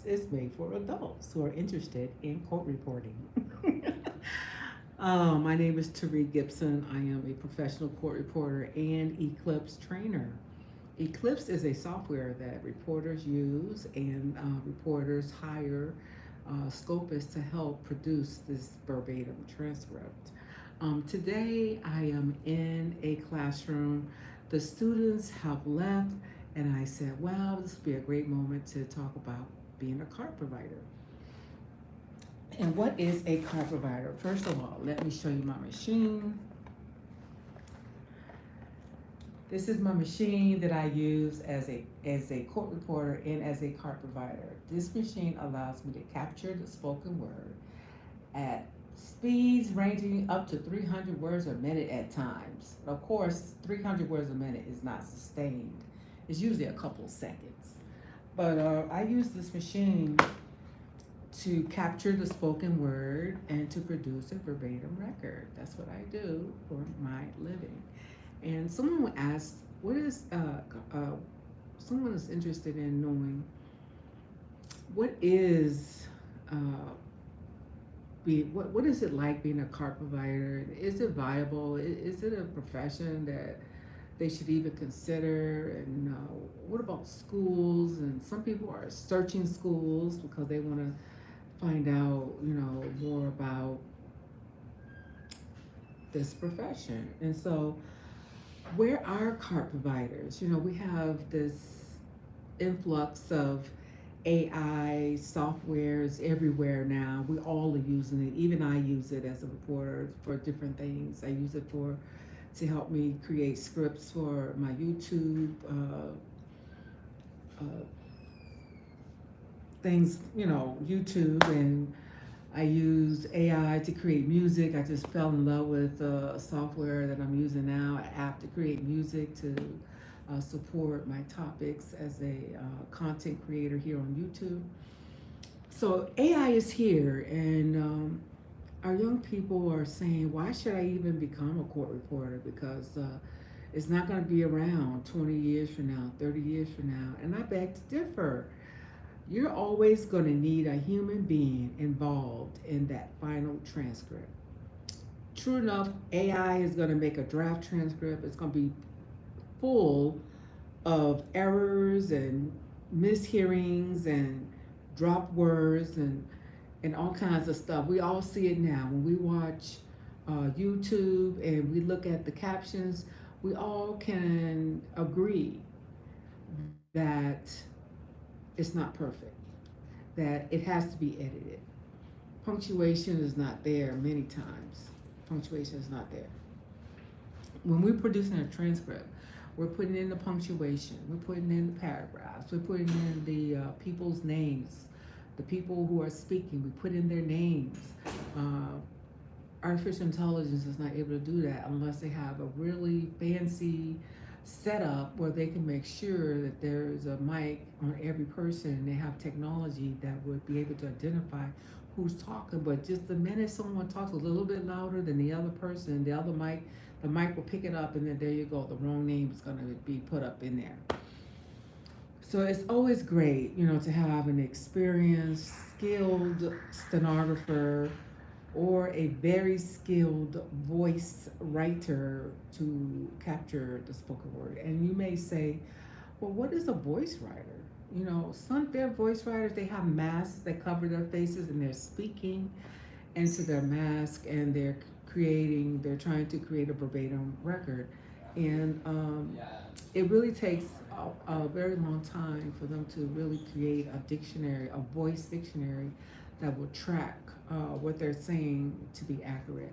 is made for adults who are interested in court reporting. My name is Tariq Gibson. I am a professional court reporter and Eclipse trainer. Eclipse is a software that reporters use, and reporters hire scopists to help produce this verbatim transcript. Today, I am in a classroom. The students have left, and I said, well, this would be a great moment to talk about being a cart provider. And what is a cart provider? First of all, let me show you my machine. This is my machine that I use as a court reporter and as a cart provider. This machine allows me to capture the spoken word at speeds ranging up to 300 words a minute at times. Of course, 300 words a minute is not sustained. It's usually a couple seconds. But I use this machine to capture the spoken word and to produce a verbatim record. That's what I do for my living. And someone asked, what is, someone is interested in knowing what is, what is it like being a cart provider? Is it viable? Is it a profession that they should even consider? And what about schools? And some people are searching schools because they want to find out, more about this profession. And so, where are cart providers? We have this influx of AI softwares everywhere now. We all are using it. Even I use it as a reporter for different things. I use it to help me create scripts for my YouTube things, YouTube, and I use AI to create music. I just fell in love with a software that I'm using now, an app to create music to support my topics as a content creator here on YouTube. So AI is here, and our young people are saying, why should I even become a court reporter? Because it's not going to be around 20 years from now, 30 years from now. And I beg to differ. You're always going to need a human being involved in that final transcript. True enough, AI is going to make a draft transcript. It's going to be full of errors and mishearings and drop words and all kinds of stuff. We all see it now. When we watch YouTube and we look at the captions, we all can agree that it's not perfect, that it has to be edited. Punctuation is not there many times. Punctuation is not there. When we're producing a transcript, we're putting in the punctuation, we're putting in the paragraphs, we're putting in the people's names, the people who are speaking, we put in their names. Artificial intelligence is not able to do that unless they have a really fancy setup where they can make sure that there's a mic on every person. They have technology that would be able to identify who's talking. But just the minute someone talks a little bit louder than the other person, the mic will pick it up, and then there you go, the wrong name is going to be put up in there. So it's always great, to have an experienced, skilled stenographer or a very skilled voice writer to capture the spoken word. And you may say, well, what is a voice writer? Some their voice writers, they have masks that cover their faces and they're speaking into their mask, and they're trying to create a verbatim record. And it really takes a very long time for them to really create a dictionary, a voice dictionary that will track what they're saying to be accurate.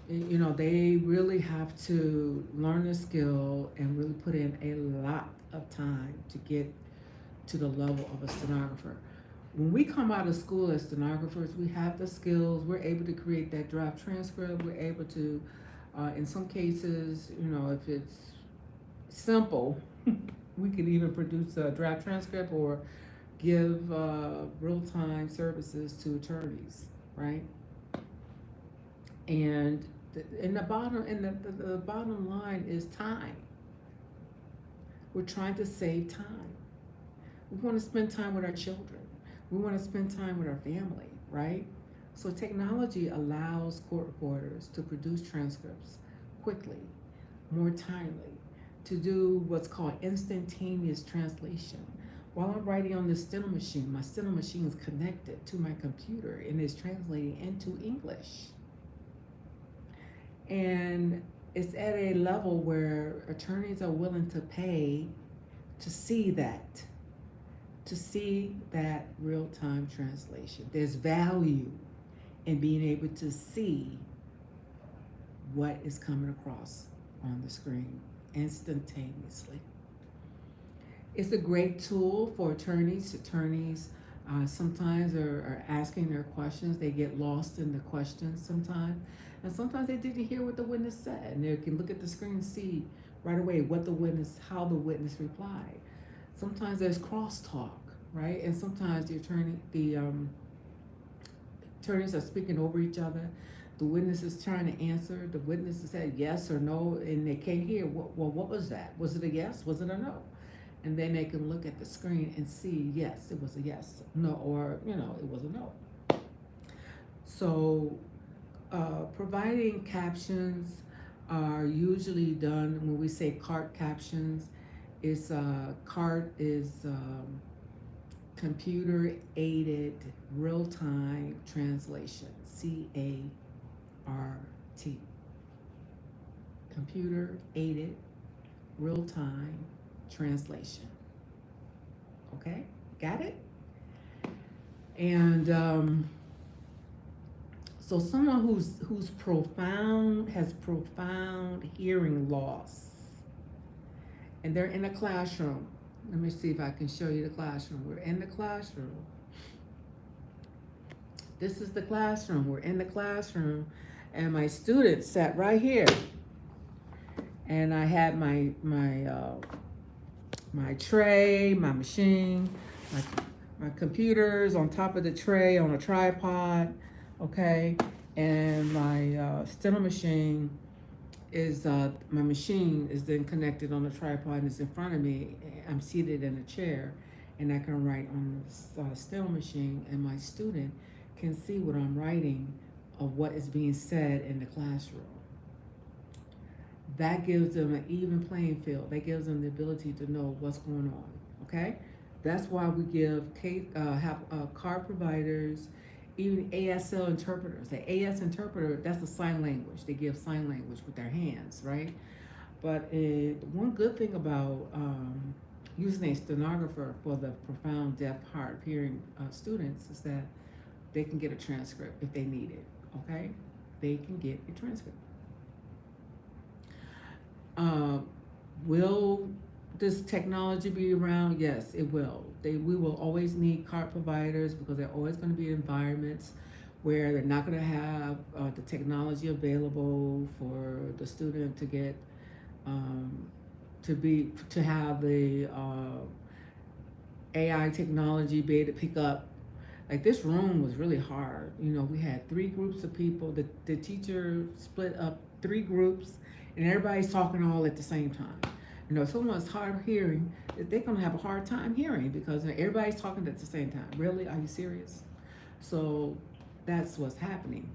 They really have to learn the skill and really put in a lot of time to get to the level of a stenographer. When we come out of school as stenographers, we have the skills. We're able to create that draft transcript. We're able to, in some cases, if it's simple, we can even produce a draft transcript or give real-time services to attorneys, right? And the bottom line is time. We're trying to save time. We want to spend time with our children. We want to spend time with our family, right? So technology allows court reporters to produce transcripts quickly, more timely, to do what's called instantaneous translation. While I'm writing on the steno machine, my steno machine is connected to my computer and is translating into English. And it's at a level where attorneys are willing to pay to see that, real time translation. There's value in being able to see what is coming across on the screen instantaneously. It's a great tool for attorneys. Attorneys sometimes are asking their questions. They get lost in the questions sometimes. And sometimes they didn't hear what the witness said. And they can look at the screen and see right away how the witness replied. Sometimes there's crosstalk, right? And sometimes the attorneys are speaking over each other. The witness is trying to answer. The witness said yes or no, and they can't hear. What was that? Was it a yes? Was it a no? And then they can look at the screen and see, yes, it was a yes, no, or it was a no. So providing captions are usually done when we say CART captions. CART is computer aided real time translation, CART. Computer aided real time translation. Okay, got it? And so someone who's has profound hearing loss, and they're in a classroom. Let me see if I can show you the classroom. We're in the classroom. This is the classroom. We're in the classroom, and my student sat right here, and I had my tray, my machine, my computers on top of the tray on a tripod, okay? And my steno machine my machine is then connected on a tripod and it's in front of me. I'm seated in a chair and I can write on the steno machine, and my student can see what I'm writing of what is being said in the classroom. That gives them an even playing field. That gives them the ability to know what's going on, okay? That's why we give card providers, even ASL interpreters. The AS interpreter, that's a sign language. They give sign language with their hands, right? But one good thing about using a stenographer for the profound deaf, hard of hearing students is that they can get a transcript if they need it, okay? They can get a transcript. Will this technology be around? Yes, it will. We will always need card providers because there are always going to be environments where they're not going to have the technology available for the student to get to have the AI technology be able to pick up. Like this room was really hard. We had 3 groups of people. The teacher split up 3 groups, and everybody's talking all at the same time. If someone's hard of hearing, they're gonna have a hard time hearing because everybody's talking at the same time. Really? Are you serious? So that's what's happening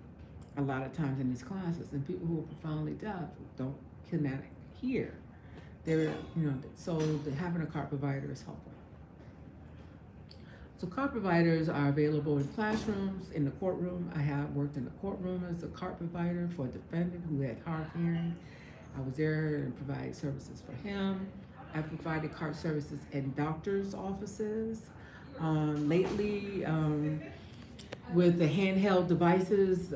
a lot of times in these classes. And people who are profoundly deaf cannot hear. So having a card provider is helpful. So card providers are available in classrooms, in the courtroom. I have worked in the courtroom as a card provider for a defendant who had hard of hearing. I was there and provided services for him. I provided card services in doctors' offices. Lately, with the handheld devices,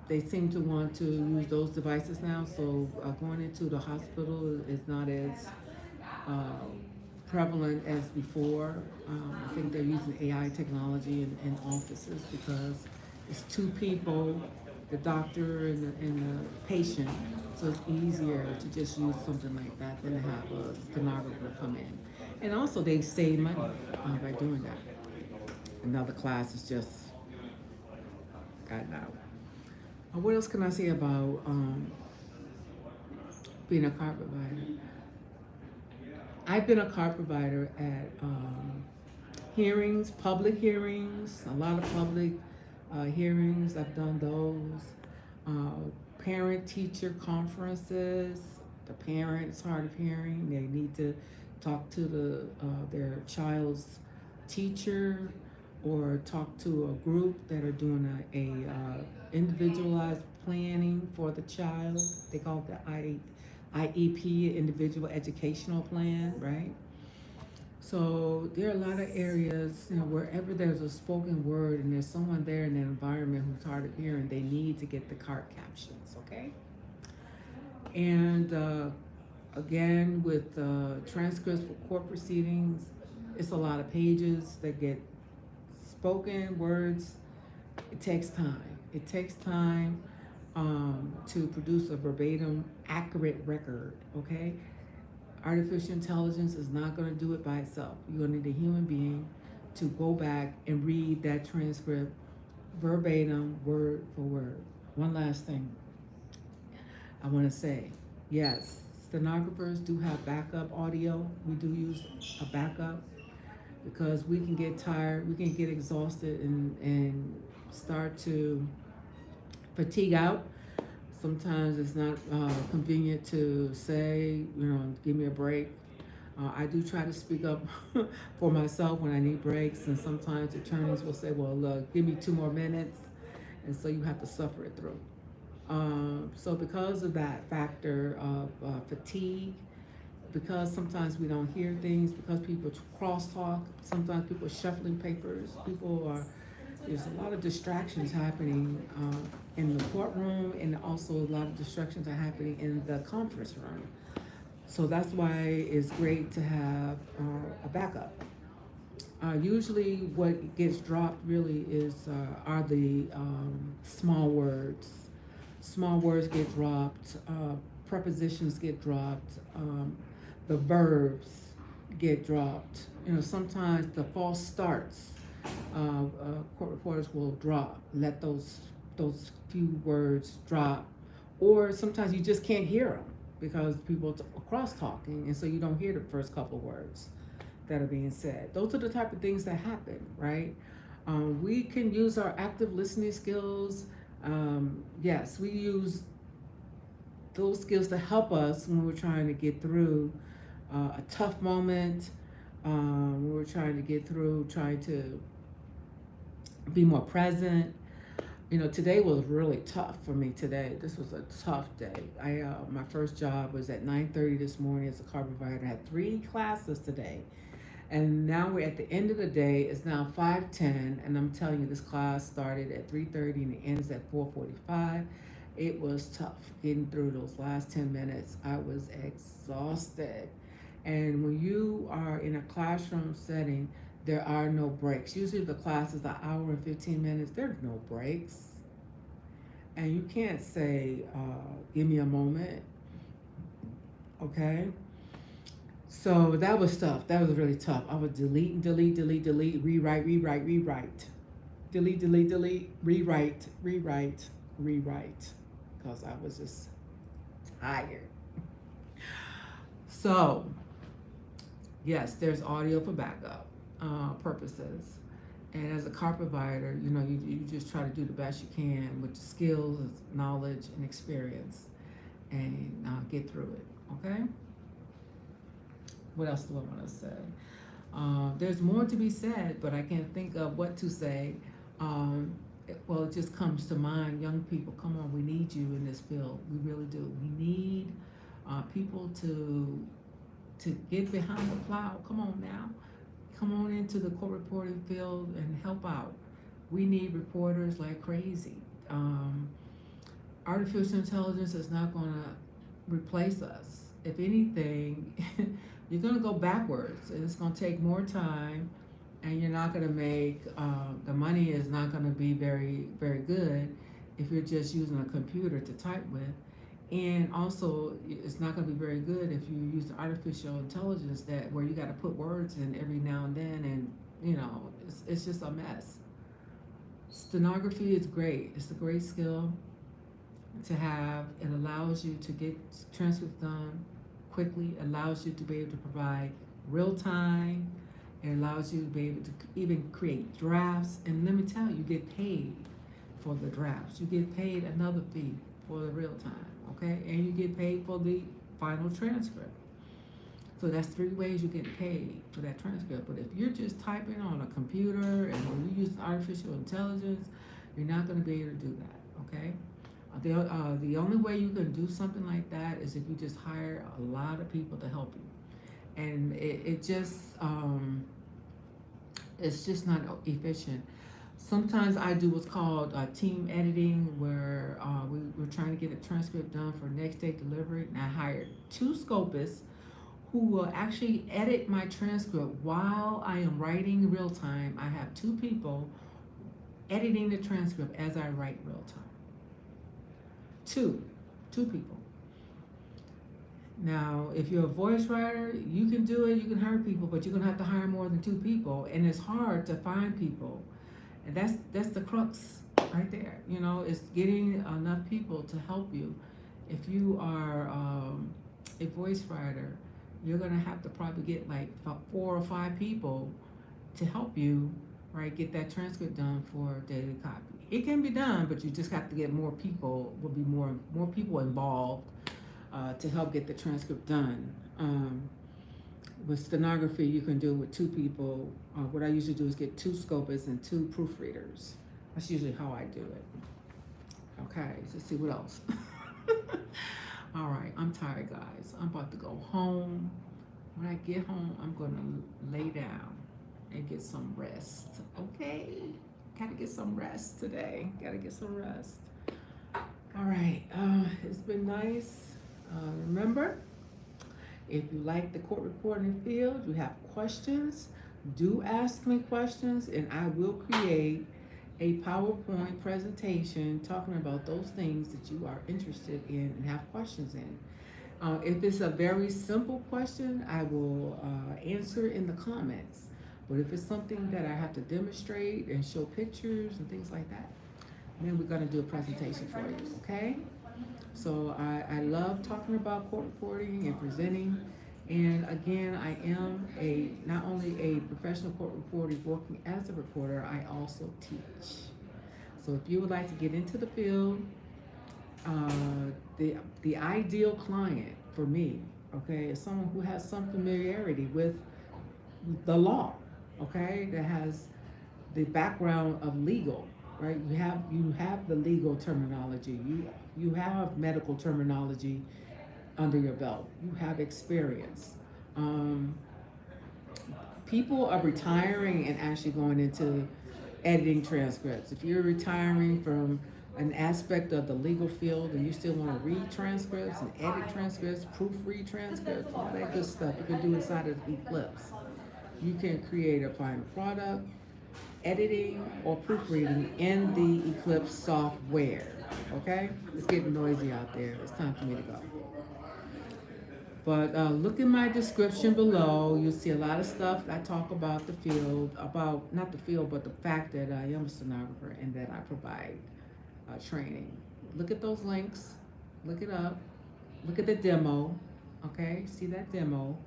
they seem to want to use those devices now. So going into the hospital is not as prevalent as before. I think they're using AI technology in offices because it's 2 people, the doctor and the patient, so it's easier to just use something like that than to have a stenographer come in. And also they save money by doing that. Another class is just gotten out. What else can I say about being a card provider? I've been a card provider at Hearings, public hearings, a lot of public hearings. I've done those. Parent-teacher conferences. The parent is hard of hearing. They need to talk to their child's teacher or talk to a group that are doing a individualized planning for the child. They call it the IEP, Individual Educational Plan, right? So there are a lot of areas, wherever there's a spoken word and there's someone there in the environment who's hard of hearing, they need to get the cart captions, okay? And again, with transcripts for court proceedings, it's a lot of pages that get spoken words. It takes time. It takes time to produce a verbatim, accurate record, okay? Artificial intelligence is not going to do it by itself. You're going to need a human being to go back and read that transcript verbatim, word for word. One last thing I want to say. Yes, stenographers do have backup audio. We do use a backup because we can get tired, we can get exhausted and start to fatigue out. Sometimes it's not convenient to say, give me a break. I do try to speak up for myself when I need breaks, and sometimes attorneys will say, well, look, give me 2 more minutes, and so you have to suffer it through. So because of that factor of fatigue, because sometimes we don't hear things, because people crosstalk, sometimes people are shuffling papers, there's a lot of distractions happening in the courtroom, and also a lot of distractions are happening in the conference room. So that's why it's great to have a backup. Usually what gets dropped really are the small words. Small words get dropped, prepositions get dropped, the verbs get dropped. Sometimes the false starts, court reporters will let those few words drop, or sometimes you just can't hear them because people are cross talking, and so you don't hear the first couple of words that are being said. Those are the type of things that happen, right? We can use our active listening skills. Yes, we use those skills to help us when we're trying to get through a tough moment, when we're trying to be more present. Today was really tough for me today. This was a tough day. My first job was at 9:30 this morning as a car provider. I had 3 classes today. And now we're at the end of the day. It's now 5:10, and I'm telling you, this class started at 3:30 and it ends at 4:45. It was tough getting through those last 10 minutes. I was exhausted. And when you are in a classroom setting, there are no breaks. Usually the class is an hour and 15 minutes. There's no breaks. And you can't say, give me a moment, okay? So that was tough. That was really tough. I would delete, rewrite, delete, rewrite, because I was just tired. So, yes, there's audio for backup purposes. And as a car provider, you just try to do the best you can with the skills, knowledge, and experience, and get through it, okay? What else do I want to say? There's more to be said, but I can't think of what to say. It just comes to mind. Young people, come on, we need you in this field. We really do. We need people to get behind the plow. Come on now. Come on into the court reporting field and help out. We need reporters like crazy. Artificial intelligence is not going to replace us. If anything, you're going to go backwards, and it's going to take more time, and you're not going to make, the money is not going to be very, very good if you're just using a computer to type with. And also, it's not going to be very good if you use artificial intelligence where you got to put words in every now and then, and it's just a mess. Stenography is great. It's a great skill to have. It allows you to get transcripts done quickly, allows you to be able to provide real time It allows you to be able to even create drafts. And let me tell you, you get paid for the drafts. You get paid another fee for the real time, okay? And you get paid for the final transcript. So that's 3 ways you get paid for that transcript. But if you're just typing on a computer and when you use artificial intelligence, you're not going to be able to do that, okay? The only way you can do something like that is if you just hire a lot of people to help you. And it's just not efficient. Sometimes I do what's called team editing, where we're trying to get a transcript done for next day delivery, and I hired 2 scopists who will actually edit my transcript while I am writing real time. I have 2 people editing the transcript as I write real time. Two people. Now, if you're a voice writer, you can do it, you can hire people, but you're gonna have to hire more than 2 people, and it's hard to find people. And that's the crux right there. You know, it's getting enough people to help you. If you are a voice writer, you're gonna have to probably get like 4 or 5 people to help you, right, get that transcript done for daily copy. It can be done, but you just have to get more people. Will be more people involved to help get the transcript done. With stenography, you can do it with 2 people. What I usually do is get 2 scopists and 2 proofreaders. That's usually how I do it. Okay, so let's see what else. All right, I'm tired, guys. I'm about to go home. When I get home, I'm gonna lay down and get some rest. Okay, gotta get some rest today. Gotta get some rest. All right, it's been nice. Remember, if you like the court reporting field, you have questions, do ask me questions, and I will create a PowerPoint presentation talking about those things that you are interested in and have questions in. If it's a very simple question, I will answer in the comments. But if it's something that I have to demonstrate and show pictures and things like that, then we're gonna do a presentation for you, okay? So I love talking about court reporting and presenting. And again, I am not only a professional court reporter working as a reporter, I also teach. So if you would like to get into the field, the ideal client for me, okay, is someone who has some familiarity with the law, okay, that has the background of legal, right? You have the legal terminology, you have medical terminology under your belt, you have experience. People are retiring and actually going into editing transcripts. If you're retiring from an aspect of the legal field and you still want to read transcripts and edit transcripts, proofread transcripts, all that good stuff, you can do inside of Eclipse. You can create a final product, editing or proofreading in the Eclipse software, okay? It's getting noisy out there. It's time for me to go. But look in my description below. You'll see a lot of stuff. I talk about the field, not the field, but the fact that I am a stenographer and that I provide training. Look at those links. Look it up. Look at the demo, okay? See that demo.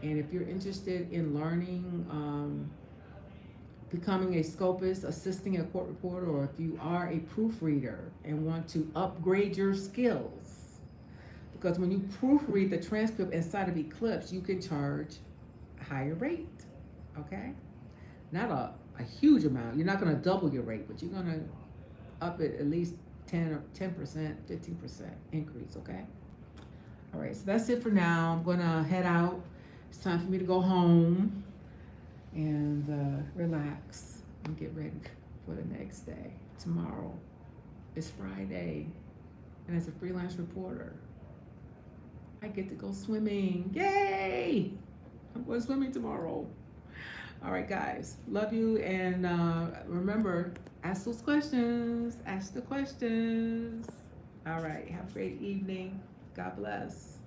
And if you're interested in learning, becoming a scopist, assisting a court reporter, or if you are a proofreader and want to upgrade your skills, because when you proofread the transcript inside of Eclipse, you can charge a higher rate, okay? Not a huge amount. You're not gonna double your rate, but you're gonna up it at least 10%, 15% increase, okay? All right, so that's it for now. I'm gonna head out. It's time for me to go home and relax and get ready for the next day. Tomorrow is Friday, and as a freelance reporter, I get to go swimming. Yay! I'm going swimming tomorrow. All right, guys, love you, and remember, ask those questions. Ask the questions. All right, have a great evening. God bless.